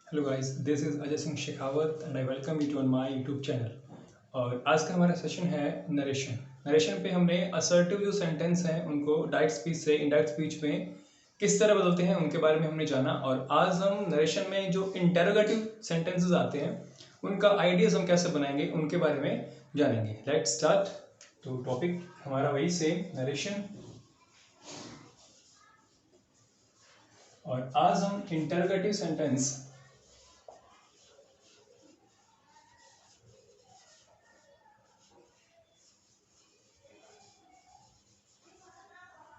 Hello guys, this is Ajay Singh Shekhawat and I welcome you to on my YouTube channel. और आज का हमारा session है नरेशन पे हमने असर्टिव जो सेंटेंस हैं उनको डायरेक्ट स्पीच से इनडायरेक्ट स्पीच में किस तरह बदलते हैं उनके बारे में हमने जाना। और आज हम नरेशन में जो इंटरोगेटिव सेंटेंसेस आते हैं उनका आइडियाज हम कैसे बनाएंगे उनके बारे में जानेंगे। Let's start. तो टॉपिक हमारा वही सेम, नरेशन। और आज हम इंटरोगेटिव सेंटेंस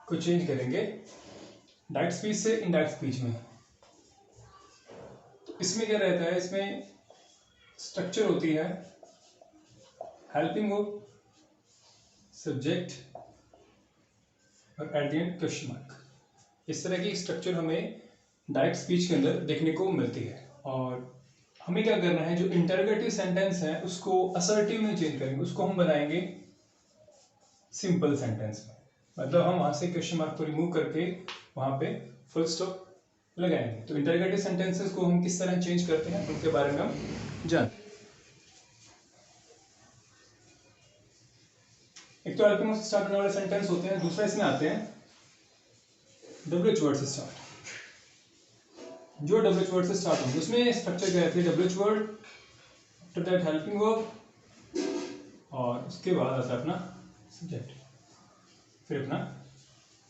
को चेंज करेंगे डायरेक्ट स्पीच से इनडायरेक्ट स्पीच में। तो इसमें क्या रहता है, इसमें स्ट्रक्चर होती है हेल्पिंग वर्ब, सब्जेक्ट और at the end question mark. इस तरह की स्ट्रक्चर हमें डायरेक्ट स्पीच के अंदर देखने को मिलती है। और हमें क्या करना है, जो इंटरोगेटिव सेंटेंस है उसको असर्टिव में चेंज करेंगे, उसको हम बनाएंगे सिंपल सेंटेंस में। मतलब हम वहां से क्वेश्चन मार्क को रिमूव करके वहां पे फुल स्टॉप लगाएंगे। तो इंटरोगेटिव सेंटेंसेस को हम किस तरह चेंज करते हैं उनके बारे में हम जान। एक तो हेल्पिंग से स्टार्ट होने वाले सेंटेंस होते हैं, दूसरा इसमें आते हैं डब्ल्यूएच वर्ड से स्टार्ट। जो डब्ल्यूएच वर्ड से स्टार्ट होंगे उसमें स्ट्रक्चर क्या रहती है, WH word, after that helping verb और उसके बाद आता है अपना सब्जेक्ट, फिर अपना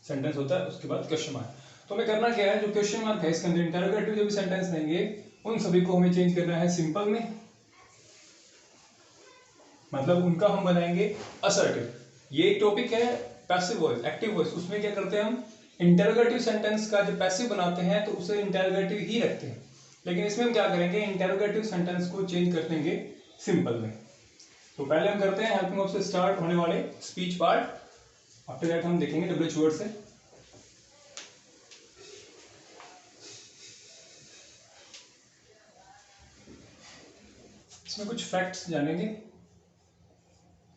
सेंटेंस होता है, उसके बाद क्वेश्चन मार्क। तो हमें करना क्या है, जो क्वेश्चन मार्क है इसके अंदर इंटरोगेटिव जो भी सेंटेंस देंगे उन सभी को हमें चेंज करना है सिंपल में। मतलब उनका हम बनाएंगे असर्टिव। ये एक टॉपिक है पैसिव वॉइस, एक्टिव वॉइस। उसमें क्या करते हैं हम, इंटरोगेटिव सेंटेंस का जो पैसिव बनाते हैं तो उसे इंटरोगेटिव ही रखते हैं। लेकिन इसमें हम क्या करेंगे, इंटरोगेटिव सेंटेंस को चेंज कर देंगे सिंपल में। तो पहले हम करते हैं हेल्पिंग वर्ब से स्टार्ट होने वाले स्पीच पार्ट, आफ्टर दैट हम देखेंगे डब्ल्यूएच वर्ड से। इसमें कुछ फैक्ट्स जानेंगे।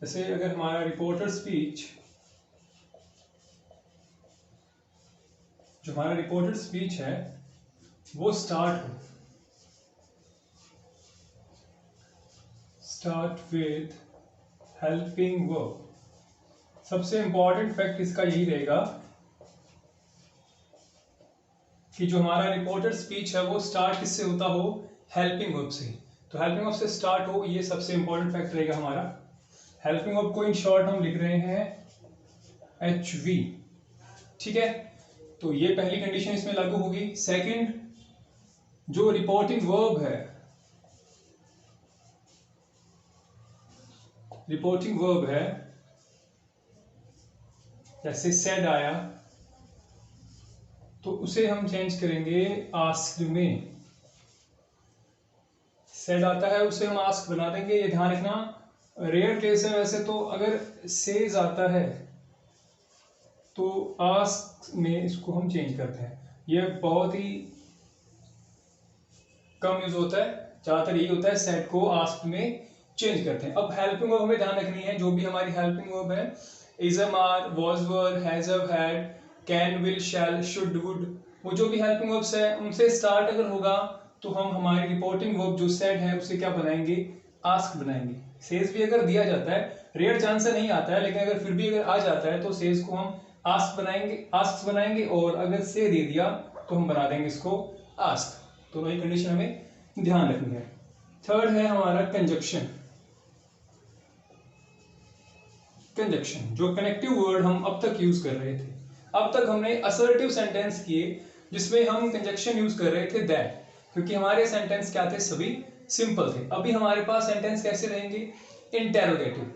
जैसे अगर हमारा रिपोर्टर स्पीच, जो हमारा रिपोर्टेड स्पीच है वो स्टार्ट विद हेल्पिंग वर्ब। सबसे इंपॉर्टेंट फैक्ट इसका यही रहेगा कि जो हमारा रिपोर्टेड स्पीच है वो स्टार्ट किससे होता हो, हेल्पिंग वर्ब से। तो हेल्पिंग वर्ब से स्टार्ट हो, ये सबसे इंपॉर्टेंट फैक्ट रहेगा हमारा। हेल्पिंग वर्ब को इन शॉर्ट हम लिख रहे हैं HV, ठीक है। तो ये पहली कंडीशन इसमें लागू होगी। सेकंड, जो रिपोर्टिंग वर्ब है, जैसे सेड आया तो उसे हम चेंज करेंगे आस्क्ड में। सेड आता है उसे हम आस्क बना देंगे। ये ध्यान रखना, रेयर केस है वैसे तो, अगर सेज आता है तो आस्क में इसको हम चेंज करते हैं। ये बहुत ही कम यूज होता है, ज्यादातर यही होता है सेड को आस्क में चेंज करते हैं। अब हेल्पिंग वर्ब हमें ध्यान रखनी है, जो भी हमारी हेल्पिंग वर्ब है, is am are, was were, has have had, can will shall should would, वो जो भी हेल्पिंग वर्ब्स है उनसे स्टार्ट अगर होगा तो हम हमारी रिपोर्टिंग वर्ब जो सेड है उसे क्या बनाएंगे, आस्क बनाएंगे। सेज भी अगर दिया जाता है, रेयर चांस से नहीं आता है, लेकिन अगर फिर भी अगर आ जाता है तो सेज को हम आस्क बनाएंगे और अगर से दे दिया तो हम बना देंगे इसको आस्क। तो वही कंडीशन हमें ध्यान रखनी है। थर्ड है हमारा कंजक्शन। जो कनेक्टिव वर्ड हम अब तक यूज कर रहे थे। अब तक हमने असर्टिव सेंटेंस किए जिसमें हम कंजक्शन यूज कर रहे थे दैट, क्योंकि हमारे सेंटेंस क्या थे, सभी सिंपल थे। अभी हमारे पास सेंटेंस कैसे रहेंगे, इंटेरोगेटिव।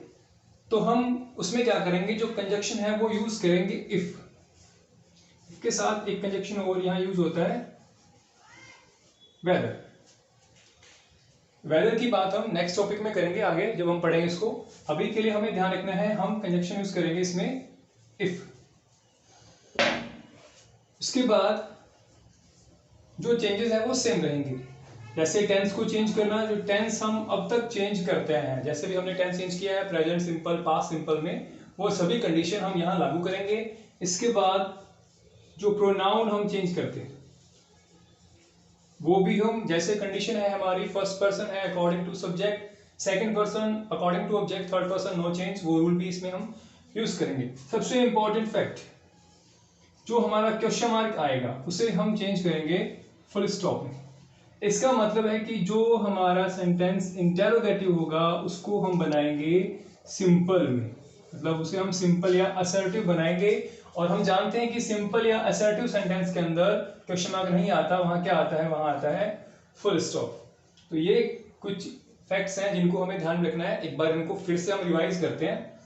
तो हम उसमें क्या करेंगे, जो कंजक्शन है वो यूज करेंगे इफ के साथ। एक कंजक्शन और यहां यूज होता है वेदर। वेदर की बात हम नेक्स्ट टॉपिक में करेंगे आगे जब हम पढ़ेंगे इसको। अभी के लिए हमें ध्यान रखना है, हम कंजक्शन यूज करेंगे इसमें इफ। उसके बाद जो चेंजेस है वो सेम रहेंगे। जैसे टेंस को चेंज करना, जो टेंस हम अब तक चेंज करते हैं, जैसे भी हमने टेंस चेंज किया है प्रेजेंट सिंपल, पास्ट सिंपल में, वो सभी कंडीशन हम यहां लागू करेंगे। इसके बाद जो प्रोनाउन हम चेंज करते हैं, वो भी हम जैसे कंडीशन है हमारी, फर्स्ट पर्सन है according to subject, second person according to object, third person no change, वो रूल भी इसमें हम यूज करेंगे। सबसे इंपॉर्टेंट फैक्ट, जो हमारा क्वेश्चन मार्क आएगा उसे हम चेंज करेंगे फुल स्टॉप में। इसका मतलब है कि जो हमारा सेंटेंस इंटेरोगेटिव होगा उसको हम बनाएंगे सिंपल में, मतलब उसे हम सिंपल या असर्टिव बनाएंगे। और हम जानते हैं कि सिंपल या असर्टिव सेंटेंस के अंदर क्वेश्चन मार्क नहीं आता, वहां क्या आता है, वहां आता है फुल स्टॉप। तो ये कुछ फैक्ट्स हैं जिनको हमें ध्यान रखना है। एक बार इनको फिर से हम रिवाइज करते हैं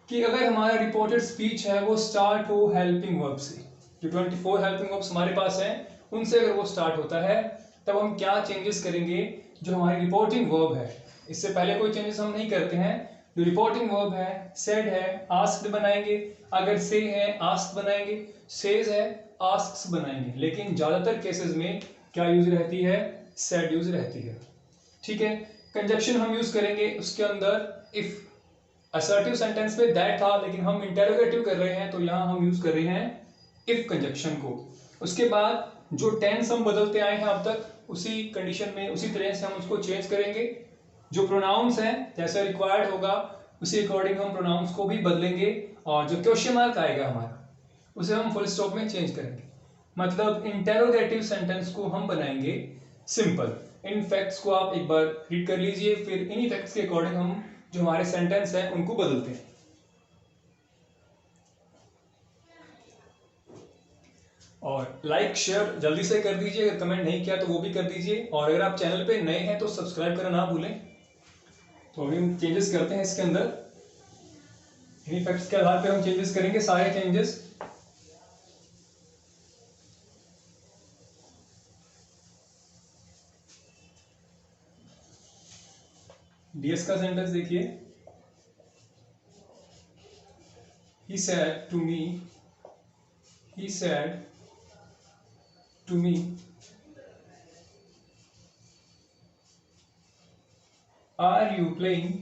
कि अगर हमारा रिपोर्टेड स्पीच है वो स्टार्ट हो हेल्पिंग वर्ब से, जो 24 हेल्पिंग वर्ब्स हमारे पास हैं उनसे अगर वो स्टार्ट होता है, तब हम क्या चेंजेस करेंगे, जो हमारी रिपोर्टिंग वर्ब है, इससे पहले कोई चेंजेस हम नहीं करते हैं। जो रिपोर्टिंग वर्ब है, सेड है, आस्क्ड बनाएंगे, अगर से है आस्क बनाएंगे, सेज है आस्क्स बनाएंगे, लेकिन ज्यादातर केसेस में क्या यूज रहती है, सेड यूज रहती है। ठीक है, कंजक्शन हम यूज करेंगे उसके अंदर इफ। असर्टिव सेंटेंस में दैट था, लेकिन हम इंटेरोगेटिव कर रहे हैं तो यहां हम यूज कर रहे हैं इफ कंजक्शन को। उसके बाद जो टेंस हम बदलते आए हैं अब तक, उसी कंडीशन में उसी तरह से हम उसको चेंज करेंगे। जो प्रोनाउंस हैं जैसा रिक्वायर्ड होगा उसी अकॉर्डिंग हम प्रोनाउंस को भी बदलेंगे, और जो क्वेश्चन मार्क आएगा हमारा उसे हम फुल स्टॉप में चेंज करेंगे। मतलब इंटेरोगेटिव सेंटेंस को हम बनाएंगे सिंपल। इन फैक्ट्स को आप एक बार रीड कर लीजिए, फिर इन्हीं फैक्ट्स के अकॉर्डिंग हम जो हमारे सेंटेंस हैं उनको बदलते हैं। और लाइक शेयर जल्दी से कर दीजिए, अगर कमेंट नहीं किया तो वो भी कर दीजिए, और अगर आप चैनल पे नए हैं तो सब्सक्राइब करना ना भूलें। तो अभी हम चेंजेस करते हैं इसके अंदर, इन्हीं फैक्ट्स के आधार पे हम चेंजेस करेंगे सारे चेंजेस। डीएस का सेंटेंस देखिए, he said to me are you playing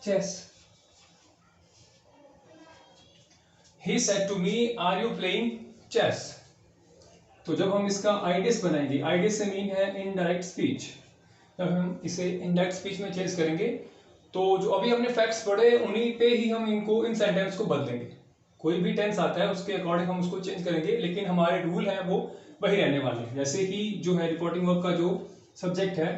chess? He said to me are you playing chess? तो जब हम इसका आइडियस बनाएंगे, आइडियस से मीन है इनडायरेक्ट स्पीच, जब हम इसे इनडायरेक्ट स्पीच में चेंज करेंगे तो जो अभी हमने फैक्ट्स पढ़े उन्हीं पे ही हम इनको इन सेंटेंस को बदलेंगे। कोई भी टेंस आता है उसके अकॉर्डिंग हम उसको चेंज करेंगे, लेकिन हमारे रूल है वो वही रहने वाले हैं। जैसे कि जो है रिपोर्टिंग वर्ब का जो सब्जेक्ट है,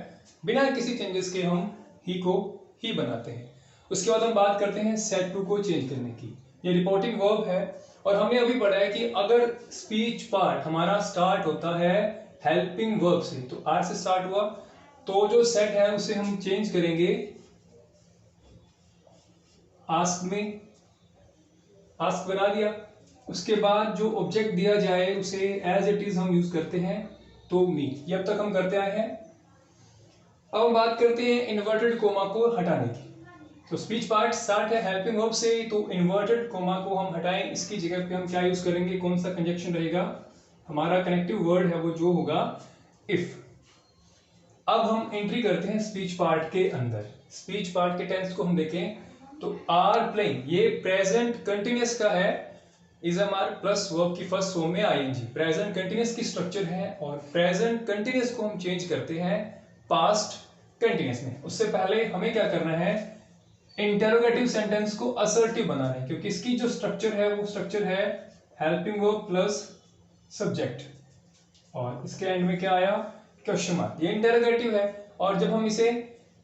बिना किसी चेंजेस के हम ही को ही बनाते हैं। उसके बाद हम बात करते हैं सेड टू को चेंज करने की। ये रिपोर्टिंग वर्ब है, और हमने अभी पढ़ा है कि अगर स्पीच पार्ट हमारा स्टार्ट होता है हेल्पिंग वर्ब से, तो आर से स्टार्ट हुआ, तो जो सेड है उसे हम चेंज करेंगे आस्क में, आस्क बना दिया। उसके बाद जो ऑब्जेक्ट दिया जाए उसे एज इट इज हम यूज करते हैं, तो मी। ये अब तक हम करते आए हैं। अब हम बात करते हैं इन्वर्टेड कोमा को हटाने की। तो स्पीच पार्ट स्टार्ट है हेल्पिंग वर्ब से, तो इन्वर्टेड कोमा को हम हटाएं, इसकी जगह पे हम क्या यूज करेंगे, कौन सा कंजक्शन रहेगा, हमारा कनेक्टिव वर्ड है वो जो होगा इफ। अब हम एंट्री करते हैं स्पीच पार्ट के अंदर। स्पीच पार्ट के टेंस को हम देखें तो आर प्लेइंग, ये प्रेजेंट कंटिन्यूअस का है, is am are plus verb की फर्स्ट फॉर्म में आईएनजी। प्रेजेंट कंटिन्यूअस की स्ट्रक्चर है, और प्रेजेंट कंटिन्यूअस को हम चेंज करते हैं पास्ट कंटिन्यूअस में। उससे पहले हमें क्या करना है, इंटेरोगेटिव सेंटेंस को असर्टिव बनाना है, क्योंकि इसकी जो स्ट्रक्चर है वो स्ट्रक्चर है हेल्पिंग वर्ब प्लस सब्जेक्ट, और इसके एंड में क्या आया, क्वेश्चन मार्क। ये इंटेरोगेटिव है, और जब हम इसे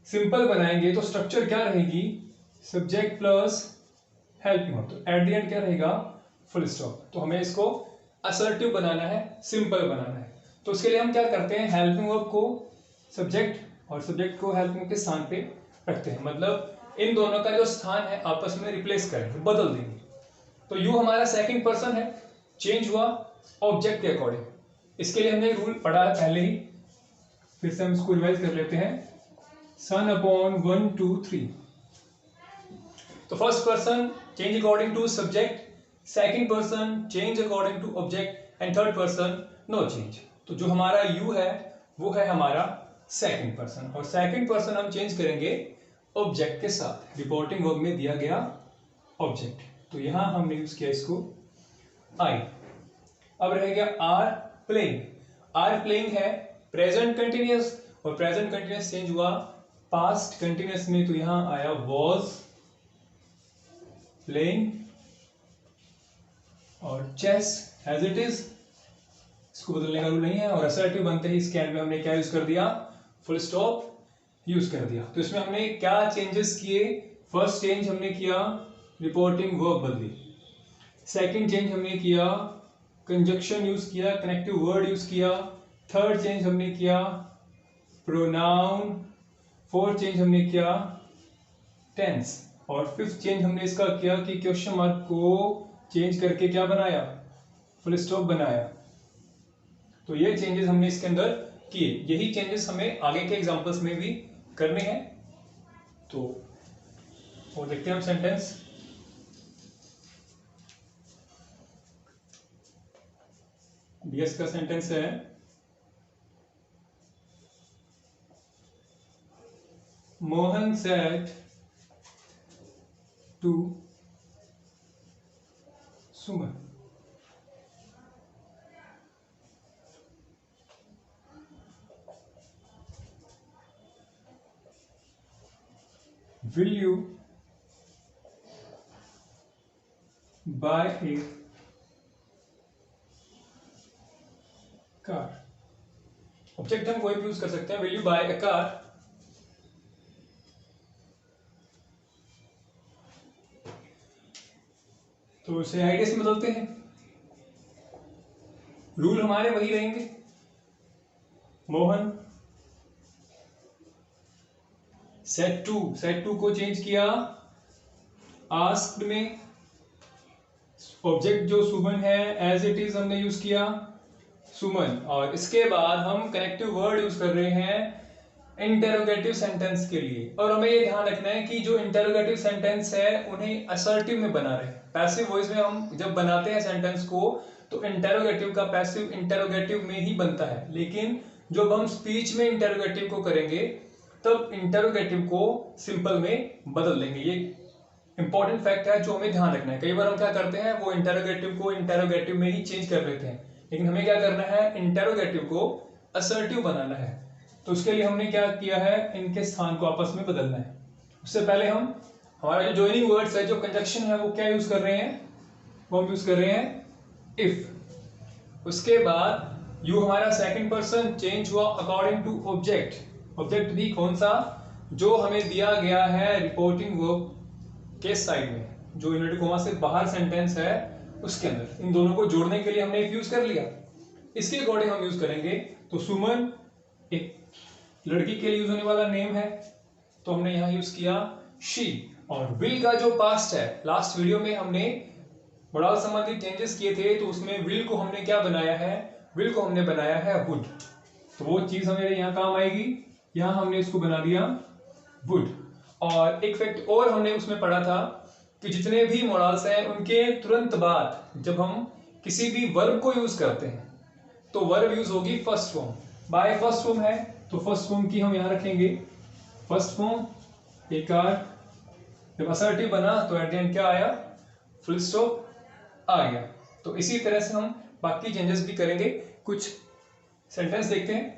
सिंपल बनाएंगे तो स्ट्रक्चर क्या रहेगी, सब्जेक्ट प्लस हेल्पिंग वर्ब, तो एट द एंड क्या रहेगा, फुल स्टॉप। तो हमें इसको असर्टिव बनाना है, सिंपल बनाना है। तो उसके लिए हम क्या करते हैं, हेल्पिंग वर्ब को सब्जेक्ट और सब्जेक्ट को हेल्पिंग वर्ब के स्थान पे रखते हैं, मतलब इन दोनों का जो स्थान है आपस में रिप्लेस करेंगे, बदल देंगे। तो यू हमारा सेकंड पर्सन है, चेंज हुआ ऑब्जेक्ट के अकॉर्डिंग। इसके लिए हमने रूल पढ़ा है पहले ही, फिर से हम इसको रिवाइज कर लेते हैं। SON upon 1 2 3। तो first person change according to subject, second person change according to object, and third person no change. तो जो हमारा यू है वो है हमारा सेकंड पर्सन, और सेकंड पर्सन हम चेंज करेंगे ऑब्जेक्ट के साथ, रिपोर्टिंग वर्ब में दिया गया ऑब्जेक्ट। तो यहां हमने यूज किया इसको आई। अब रह गया आर प्लेइंग। आर प्लेइंग है प्रेजेंट कंटिन्यूअस, और प्रेजेंट कंटिन्यूअस चेंज हुआ पास्ट कंटिन्यूअस में, तो यहां आया वॉज प्लेइंग। और चेस एज इट इज, इसको बदलने का रूल नहीं है। और असर्टिव बनते ही इसके एंड में हमने क्या यूज कर दिया, फुल स्टॉप यूज कर दिया। तो इसमें हमने क्या चेंजेस किए, फर्स्ट चेंज हमने किया रिपोर्टिंग वर्ब बदली, सेकंड चेंज हमने किया कंजक्शन यूज किया, कनेक्टिव वर्ड यूज किया, थर्ड चेंज हमने किया प्रोनाउन, फोर्थ चेंज हमने किया टेंस, और फिफ्थ चेंज हमने इसका किया कि क्वेश्चन मार्क को चेंज करके क्या बनाया, फुल स्टॉप बनाया। तो ये चेंजेस हमने इसके अंदर किए। यही चेंजेस हमें आगे के एग्जांपल्स में भी करने हैं। तो वो देखते हैं हम सेंटेंस। बीएस का सेंटेंस है Mohan said to Suman, will you buy a car? Object हम कोई भी यूज कर सकते हैं। will you buy a car? तो इसे आइडिया से बदलते हैं, रूल हमारे वही रहेंगे। मोहन सेट टू को चेंज किया आस्क्ड में, ऑब्जेक्ट जो सुमन है एज इट इज हमने यूज किया सुमन, और इसके बाद हम कनेक्टिव वर्ड यूज कर रहे हैं इंटेरोगेटिव सेंटेंस के लिए। और हमें ये ध्यान रखना है कि जो इंटेरोगेटिव सेंटेंस है उन्हें असर्टिव में बना रहे हैं। पैसिव वॉइस में हम जब बनाते हैं सेंटेंस को तो इंटेरोगेटिव का पैसिव इंटेरोगेटिव में ही बनता है, लेकिन जब हम स्पीच में इंटेरोगेटिव को करेंगे तब इंटेरोगेटिव को सिंपल में बदल देंगे। ये इंपॉर्टेंट फैक्ट है जो हमें ध्यान रखना है। कई बार हम क्या करते हैं, वो इंटेरोगेटिव को इंटेरोगेटिव में ही चेंज कर लेते हैं, लेकिन हमें क्या करना है, इंटेरोगेटिव को असर्टिव बनाना है। तो उसके लिए हमने क्या किया है, इनके स्थान को आपस में बदलना है। उससे पहले हम हमारा जो जॉइनिंग वर्ड्स है, जो कंजक्शन है, वो क्या यूज कर रहे हैं, वो हम यूज कर रहे हैं इफ। उसके बाद यू हमारा सेकंड पर्सन चेंज हुआ अकॉर्डिंग टू ऑब्जेक्ट। ऑब्जेक्ट भी कौन सा, जो हमें दिया गया है रिपोर्टिंग वर्ब के साइड में, जो इन्वर्टेड कॉमा से बाहर सेंटेंस है उसके अंदर। इन दोनों को जोड़ने के लिए हमने एक यूज कर लिया, इसके अकॉर्डिंग हम यूज करेंगे। तो सुमन एक लड़की के लिए यूज होने वाला नेम है, तो हमने यहां यूज किया शी। और विल का जो पास्ट है, लास्ट वीडियो में हमने मोडाल संबंधी चेंजेस किए थे, तो उसमें विल को हमने क्या बनाया है, विल को हमने बनाया है वुड। तो वो चीज हमें यहाँ काम आएगी, यहां हमने इसको बना दिया वुड। और एक फैक्ट और हमने उसमें पढ़ा था कि जितने भी मोडाल्स हैं उनके तुरंत बाद जब हम किसी भी वर्ब को यूज करते हैं तो वर्ब यूज होगी first form. By first form है तो फर्स्ट फॉर्म की हम यहां रखेंगे फर्स्ट फॉर्म, एक आर। जब असर्टिव बना तो एट द एंड क्या आया, फुल स्टॉप आ गया। तो इसी तरह से हम बाकी चेंजेस भी करेंगे। कुछ सेंटेंस देखते हैं।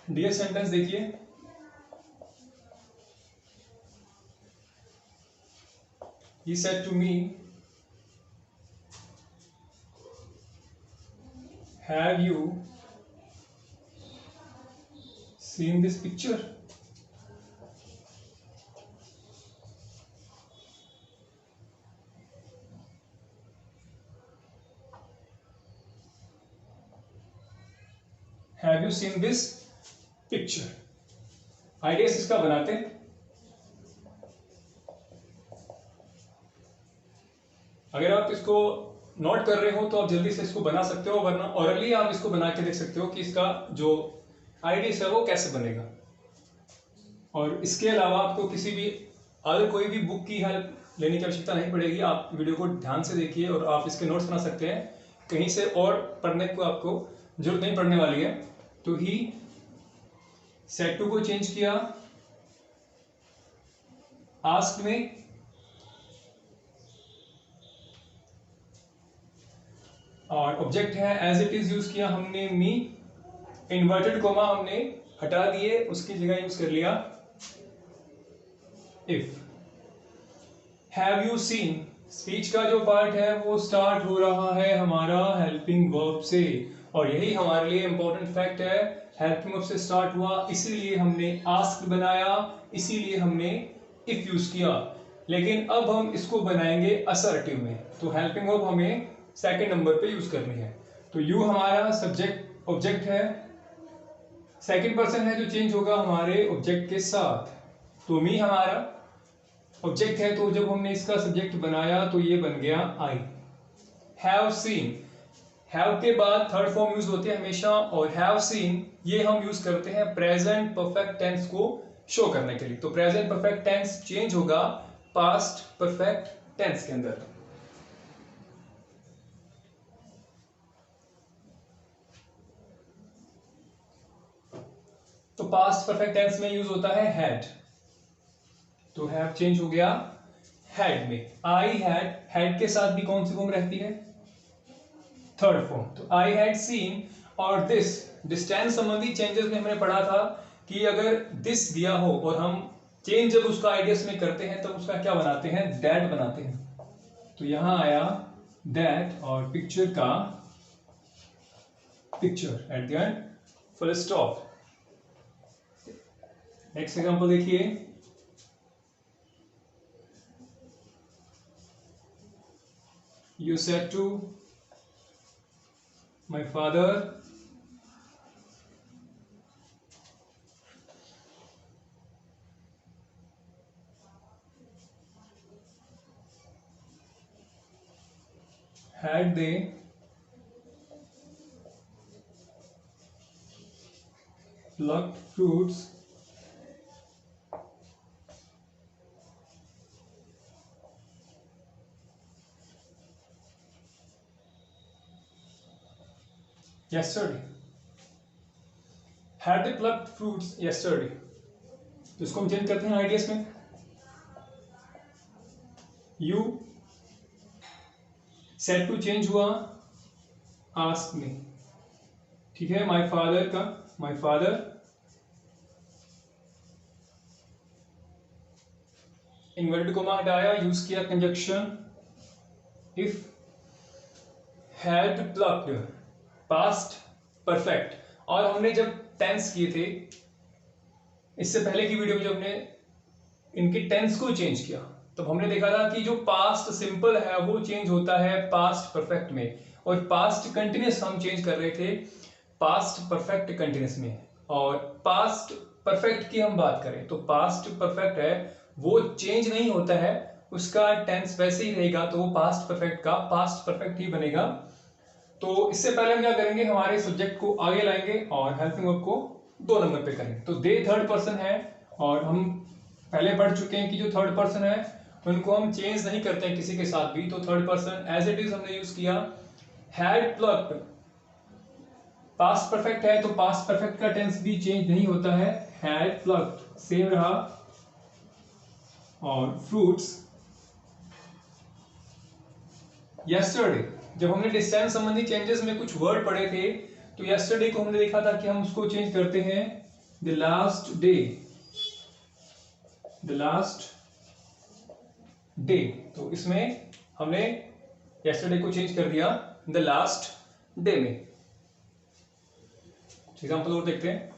डियर सेंटेंस देखिए, he said to me, have you seen this picture? Have you seen this picture? Ideas इसका बनाते हैं। अगर आप इसको नोट कर रहे हो तो आप जल्दी से इसको बना सकते हो, वरना ऑरली आप इसको बना के देख सकते हो कि इसका जो आइडियाज है वो कैसे बनेगा। और इसके अलावा आपको किसी भी अगर कोई भी बुक की हेल्प लेने की आवश्यकता नहीं पड़ेगी। आप वीडियो को ध्यान से देखिए और आप इसके नोट्स बना सकते हैं। कहीं से और पढ़ने को आपको जरूरत नहीं पड़ने वाली है। तो ही सेड टू को चेंज किया आस्क्ड में, और ऑब्जेक्ट है एज इट इज यूज किया हमने मी, इन्वर्टेड कोमा हमने हटा दिए, उसकी जगह यूज कर लिया if. Have you seen, speech का जो पार्ट है वो स्टार्ट हो रहा है हमारा हेल्पिंग वर्ब से, और यही हमारे लिए इंपॉर्टेंट फैक्ट है। हेल्पिंग वर्ब से स्टार्ट हुआ, इसीलिए हमने आस्क्ड बनाया, इसीलिए हमने इफ यूज किया। लेकिन अब हम इसको बनाएंगे असर्टिव में, तो हेल्पिंग वर्ब हमें सेकंड नंबर पे यूज करनी है। तो यू हमारा सब्जेक्ट ऑब्जेक्ट है, सेकंड पर्सन है जो चेंज होगा हमारे ऑब्जेक्ट के साथ। तो मी हमारा ऑब्जेक्ट है, तो जब हमने इसका सब्जेक्ट बनाया तो ये बन गया आई। हैव सीन, हैव के बाद थर्ड फॉर्म यूज होती है हमेशा, और हैव सीन ये हम यूज करते हैं प्रेजेंट परफेक्ट टेंस को शो करने के लिए। तो प्रेजेंट परफेक्ट टेंस चेंज होगा पास्ट परफेक्ट टेंस के अंदर। तो पास्ट परफेक्ट टेंस में यूज होता है हैड, तो हैव चेंज हो गया हैड में। आई हैड, हैड के साथ भी कौन सी फॉर्म रहती है? Third form. तो आई हैड सीन, और दिस डिस्टेंस संबंधी चेंजेस में हमने पढ़ा था कि अगर दिस दिया हो और हम चेंज जब उसका आइडियस में करते हैं तो उसका क्या बनाते हैं? दैट बनाते हैं। तो यहां आया दैट, और पिक्चर का picture at the end, full stop. Next example देखिए, you said to my father had they plucked fruits yesterday, had they plucked fruits yesterday। तो इसको हम चेंज करते हैं आइडियस में, यू सेड टू चेंज हुआ आस्क में, ठीक है। माय फादर का माय फादर, इन्वर्टेड कोमा हटाया, यूज किया conjunction if. Had plucked past perfect, और हमने जब टेंस किए थे इससे पहले की वीडियो में, जब हमने इनके टेंस को चेंज किया तब हमने देखा था कि जो पास्ट सिंपल है वो चेंज होता है पास्ट परफेक्ट में, और पास्ट कंटिन्यूस हम चेंज कर रहे थे पास्ट परफेक्ट कंटिन्यूस में। और पास्ट परफेक्ट की हम बात करें तो पास्ट परफेक्ट है वो चेंज नहीं होता है, उसका टेंस वैसे ही रहेगा, तो वो पास्ट परफेक्ट का पास्ट परफेक्ट ही बनेगा। तो इससे पहले हम क्या करेंगे, हमारे सब्जेक्ट को आगे लाएंगे और हेल्पिंग वर्ब को 2 नंबर पे करेंगे। तो दे थर्ड पर्सन है, और हम पहले पढ़ चुके हैं कि जो थर्ड पर्सन है उनको हम चेंज नहीं करते हैं किसी के साथ भी, तो third person as it is हमने यूज किया। हैड प्लक्ड पास्ट परफेक्ट है, तो पास्ट परफेक्ट का टेंस भी चेंज नहीं होता है, हैड प्लक्ड सेम रहा। और फ्रूट्स यस्टरडे, जब हमने डिस्टेंस संबंधी चेंजेस में कुछ वर्ड पढ़े थे तो यस्टरडे को हमने देखा था कि हम उसको चेंज करते हैं the last day, the last day. तो इसमें हमने यस्टरडे को चेंज कर दिया द लास्ट डे में। एग्जांपल और देखते हैं,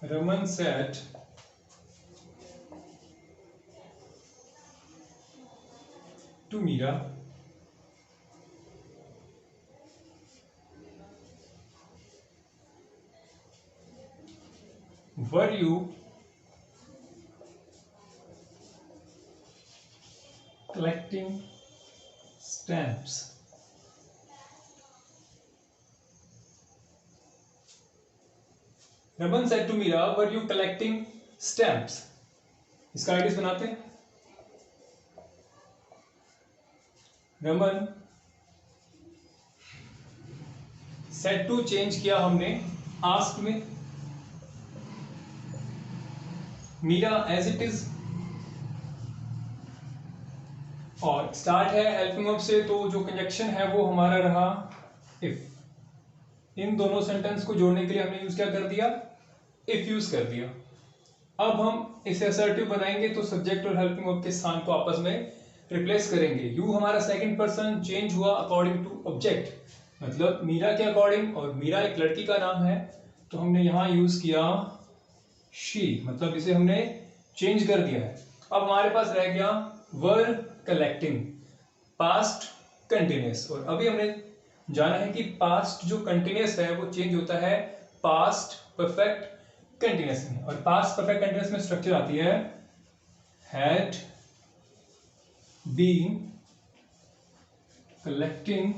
Raman said to Meera, were you stamps. Raman said to Mira, were you collecting stamps? इसका आइडिया बनाते हैं. रमन सेट टू चेंज किया हमने आस्क में. मीरा एज इट इज, और स्टार्ट है हेल्पिंग वर्ब से, तो जो कंजक्शन है वो हमारा रहा इफ. इन दोनों सेंटेंस को जोड़ने के लिए हमने यूज क्या कर दिया? इफ यूज कर दिया. अब हम इसे असर्टिव बनाएंगे तो सब्जेक्ट और हेल्पिंग वर्ब के स्थान को आपस में रिप्लेस करेंगे. यू हमारा सेकंड पर्सन चेंज हुआ अकॉर्डिंग टू ऑब्जेक्ट, मतलब मीरा के अकॉर्डिंग, और मीरा एक लड़की का नाम है तो हमने यहां यूज किया शी, मतलब इसे हमने चेंज कर दिया है. अब हमारे पास रह गया वर कलेक्टिंग, पास्ट कंटिन्यूअस. और अभी हमने जाना है कि पास्ट जो कंटिन्यूअस है वो चेंज होता है पास्ट परफेक्ट कंटिन्यूअस में. और पास्ट परफेक्ट कंटिन्यूअस में स्ट्रक्चर आती है हैड बीन कलेक्टिंग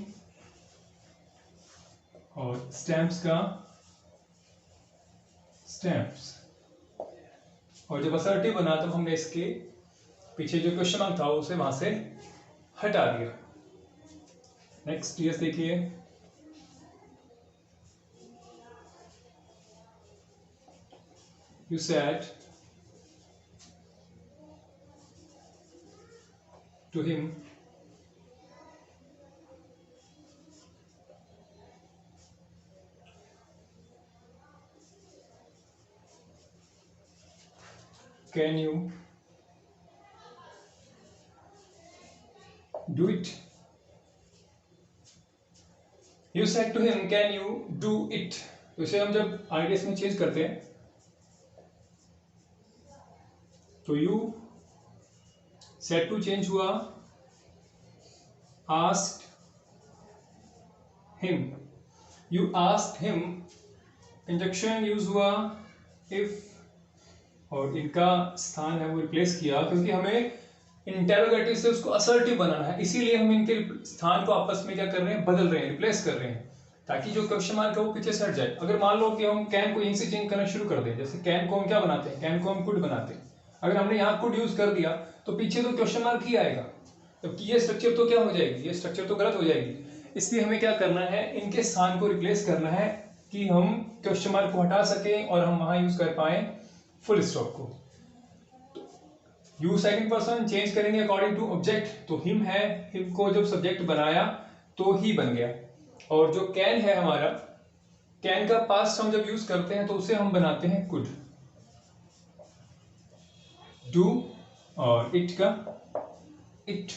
और स्टैम्प्स का स्टैम्प्स. और जब असर्टिव बना तो हमने इसके पीछे जो क्वेश्चन मार्क था उसे वहां से हटा दिया. नेक्स्ट यस देखिए. You said to him, can you do it? You said to him, can you do it? तो इसे हम जब आइडियस में चेंज करते हैं तो यू सेट टू चेंज हुआ asked him. You asked him, conjunction use हुआ इफ, और इनका स्थान है वो रिप्लेस किया क्योंकि हमें इंटेरोगेटिव से उसको असर्टिव बनाना है, इसीलिए हम इनके स्थान को आपस में क्या कर रहे हैं? बदल रहे हैं, रिप्लेस कर रहे हैं, ताकि जो क्वेश्चन मार्क है वो पीछे से हट जाए. अगर मान लो कि हम कैन को यहीं से चेंज करना शुरू कर दें, जैसे कैन को हम क्या बनाते हैं? कैन को हम कुड बनाते हैं. अगर हमने यहाँ कुड यूज कर दिया तो पीछे तो क्वेश्चन मार्क ही आएगा, जबकि ये स्ट्रक्चर तो क्या हो जाएगी? ये स्ट्रक्चर तो गलत हो जाएगी. इसलिए हमें क्या करना है? इनके स्थान को रिप्लेस करना है कि हम क्वेश्चन मार्क को हटा सकें और हम वहां यूज कर पाए फुल स्टॉप को. यू सेकंड पर्सन चेंज करेंगे अकॉर्डिंग टू ऑब्जेक्ट, तो हिम है, हिम को जब सब्जेक्ट बनाया तो ही बन गया. और जो कैन है हमारा, कैन का पास्ट हम जब यूज करते हैं तो उसे हम बनाते हैं कुड. डू और इट का इट,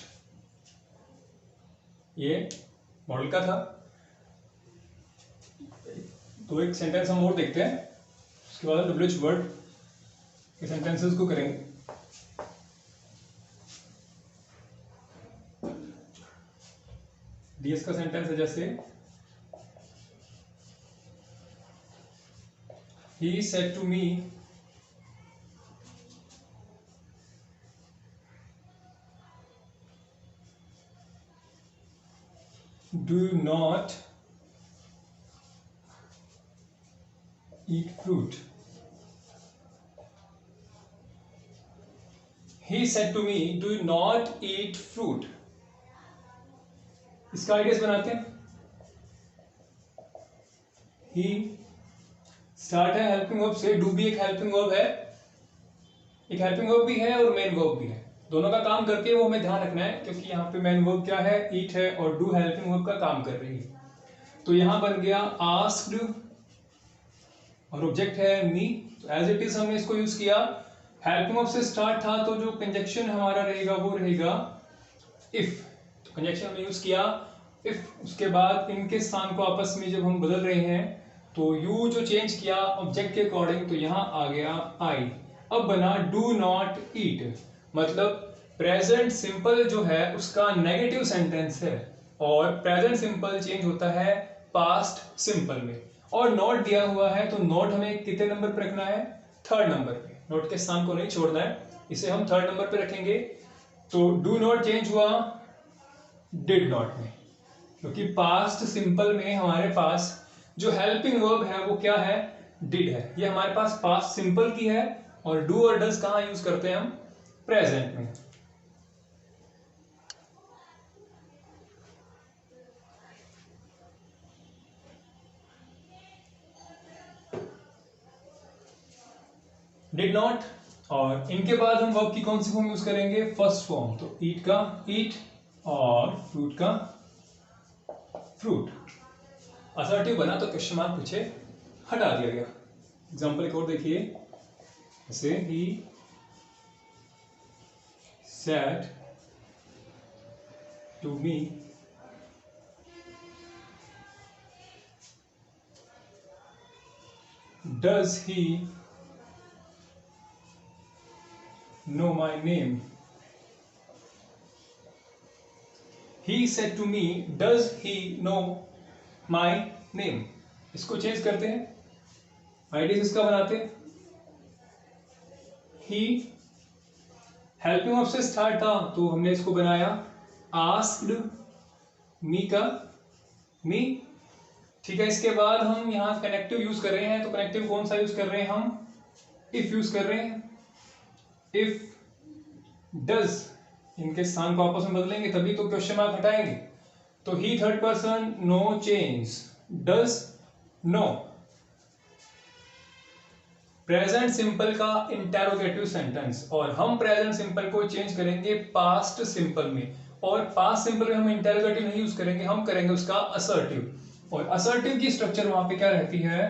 ये मॉडल का था. तो एक सेंटेंस हम और देखते हैं, उसके बाद डब्ल्यूएच वर्ड के सेंटेंसेस को करेंगे. डीएस का सेंटेंस है जैसे he said to me, do not eat fruit. He said to me, do not eat fruit. इसका आइडियाज बनाते हैं. ही स्टार्ट है हेल्पिंग वर्ब से. डू भी एक हेल्पिंग वर्ब है, एक हेल्पिंग वर्ब भी है और मेन वर्ब भी है. दोनों का काम करके वो हमें ध्यान रखना है, क्योंकि यहाँ पे मेन वर्ब क्या है? ईट है, और डू हेल्पिंग वर्ब का काम कर रही है. तो यहां बन गया आस्क्ड और ऑब्जेक्ट है मी. तो एज इट इज हमने इसको यूज किया. हेल्पिंग वर्ब से स्टार्ट था तो जो कंजक्शन हमारा रहेगा वो रहेगा इफ. तो कंजक्शन हमने यूज किया इफ. उसके बाद इनके स्थान को आपस में जब हम बदल रहे हैं तो यू जो चेंज किया ऑब्जेक्ट के अकॉर्डिंग, तो यहां आ गया आई. अब बना डू नॉट ईट, मतलब प्रेजेंट सिंपल जो है उसका नेगेटिव सेंटेंस है, और प्रेजेंट सिंपल चेंज होता है पास्ट सिंपल में. और नॉट दिया हुआ है तो नॉट हमें कितने नंबर पे रखना है? थर्ड नंबर पे. नॉट के स्थान को नहीं छोड़ना है, इसे हम थर्ड नंबर पे रखेंगे. तो डू नॉट चेंज हुआ डिड नॉट में, क्योंकि पास्ट सिंपल में हमारे पास जो हेल्पिंग वर्ब है वो क्या है, डिड है। ये हमारे पास पास्ट सिंपल की है, और डू और डज कहाँ यूज करते हैं हम, प्रेजेंट में। डिड नॉट, और इनके बाद हम वर्ब की कौन सी फॉर्म यूज करेंगे, फर्स्ट फॉर्म। तो ईट का ईट, और फ्रूट का फ्रूट। असर्टिव बना तो क्वेश्चन मार्क पीछे हटा दिया गया। एग्जाम्पल एक और देखिए, जैसे he said to me does he know my name. He said to me, does he know my name? इसको चेंज करते हैं, आइडिया इसका बनाते हैं। ही हेल्पिंग वर्ब से स्टार्ट था, तो हमने इसको बनाया आस्क्ड मी का मी। ठीक है, इसके बाद हम यहाँ कनेक्टिव यूज कर रहे हैं, तो कनेक्टिव कौन सा यूज कर रहे हैं हम, इफ यूज कर रहे हैं। इफ डज, इनके स्थान को आपस में बदलेंगे तभी तो क्वेश्चन मार्क हटाएंगे। तो he third person, no change, does no. Present simple का इंटेरोगेटिव सेंटेंस, और हम प्रेजेंट सिंपल को चेंज करेंगे पास्ट सिंपल में, और पास्ट सिंपल में हम इंटेरोगेटिव नहीं यूज करेंगे, हम करेंगे उसका असर्टिव। और असर्टिव की स्ट्रक्चर वहां पे क्या रहती है,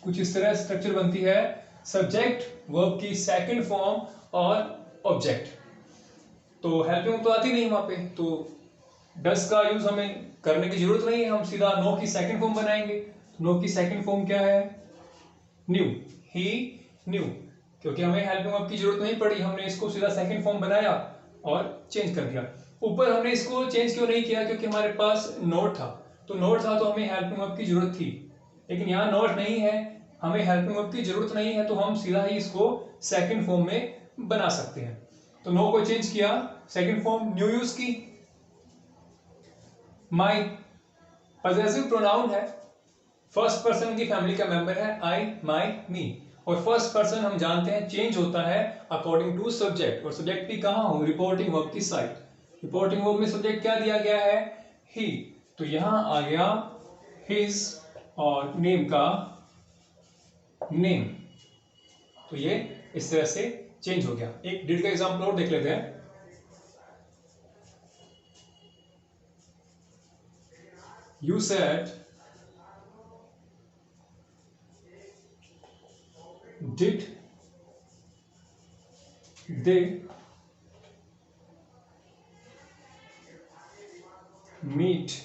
कुछ इस तरह स्ट्रक्चर बनती है, सब्जेक्ट वर्ब की सेकंड फॉर्म और ऑब्जेक्ट। तो हेल्पिंग तो आती नहीं वहां पे, तो डस का यूज हमें करने की जरूरत नहीं है, हम सीधा नो की सेकंड फॉर्म बनाएंगे। नो की सेकंड फॉर्म क्या है, न्यू, ही न्यू। क्योंकि हमें हेल्पिंग वर्ब की जरूरत नहीं पड़ी, हमने इसको सीधा सेकंड फॉर्म बनाया और चेंज कर दिया। ऊपर हमने इसको चेंज क्यों नहीं किया, क्योंकि हमारे पास नोट था, तो नोट था तो हमें हेल्पिंग वर्ब की जरूरत थी। लेकिन यहाँ नोट नहीं है, हमें हेल्पिंग वर्ब की जरूरत नहीं है, तो हम सीधा ही इसको सेकंड फॉर्म में बना सकते हैं। तो नो को चेंज किया, सेकंड फॉर्म न्यू यूज की। माई पॉजेसिव प्रोनाउन है, फर्स्ट पर्सन की फैमिली का मेंबर है, आई माई मी। और फर्स्ट पर्सन हम जानते हैं चेंज होता है अकॉर्डिंग टू सब्जेक्ट, और सब्जेक्ट भी कहां हो, रिपोर्टिंग वर्ब की साइड। रिपोर्टिंग वर्ब में सब्जेक्ट क्या दिया गया है, ही, तो यहां आ गया हिज, और नेम का नेम। तो ये इस तरह से चेंज हो गया। एक डिड का एग्जांपल और देख लेते हैं। You said did they meet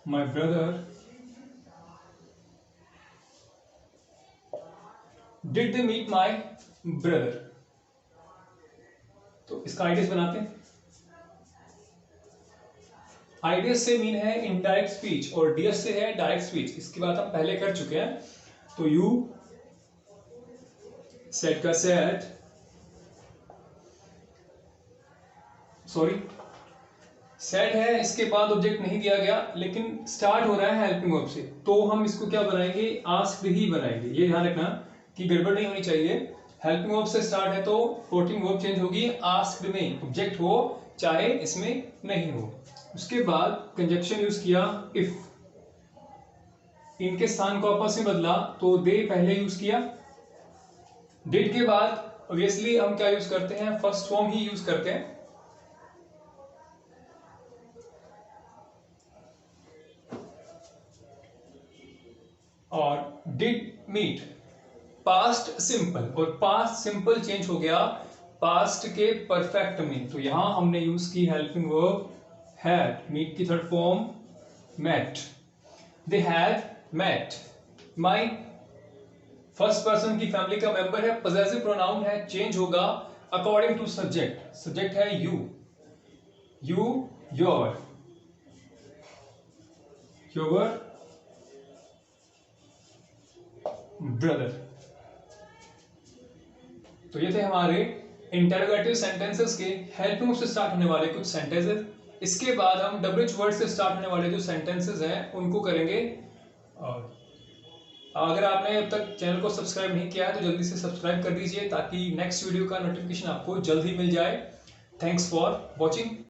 my brother, did they meet my brother। तो इसका आइडियस बनाते हैं। आइडियस से मीन है इनडायरेक्ट स्पीच, और डियस से है डायरेक्ट स्पीच। इसकी बात हम पहले कर चुके हैं। तो यू सेड का सेड, सॉरी सेड है, इसके बाद ऑब्जेक्ट नहीं दिया गया, लेकिन स्टार्ट हो रहा है हेल्पिंग वर्ब से, तो हम इसको क्या बनाएंगे, आस्क्ड ही बनाएंगे। ये ध्यान रखना कि गड़बड़ नहीं होनी चाहिए। हेल्पिंग वर्ब से स्टार्ट है तो रिपोर्टिंग वर्ब चेंज होगी, आस्क्ड में ऑब्जेक्ट हो चाहे इसमें नहीं हो। उसके बाद कंजक्शन यूज किया इफ, इनके स्थान को आपस में बदला, तो दे पहले यूज किया। डिड के बाद ऑब्वियसली हम क्या यूज करते हैं, फर्स्ट फॉर्म ही यूज करते हैं। और डिड मीट पास्ट सिंपल, और पास्ट सिंपल चेंज हो गया पास्ट के परफेक्ट में, तो यहां हमने यूज की हेल्पिंग वर्ब हैड। मीट की third form met, they had met. My first person की फैमिली का मेंबर है, पॉजेसिव प्रोनाउन है, चेंज होगा अकॉर्डिंग टू सब्जेक्ट। सब्जेक्ट है you, you your, your brother. तो ये थे हमारे इंटरोगेटिव सेंटेंसेस के हेल्पिंग वर्ब से स्टार्ट होने वाले कुछ सेंटेंसेस। इसके बाद हम WH वर्ड से स्टार्ट होने वाले जो सेंटेंसेस हैं उनको करेंगे। और अगर आपने अब तक चैनल को सब्सक्राइब नहीं किया है तो जल्दी से सब्सक्राइब कर दीजिए ताकि नेक्स्ट वीडियो का नोटिफिकेशन आपको जल्द ही मिल जाए। Thanks for watching.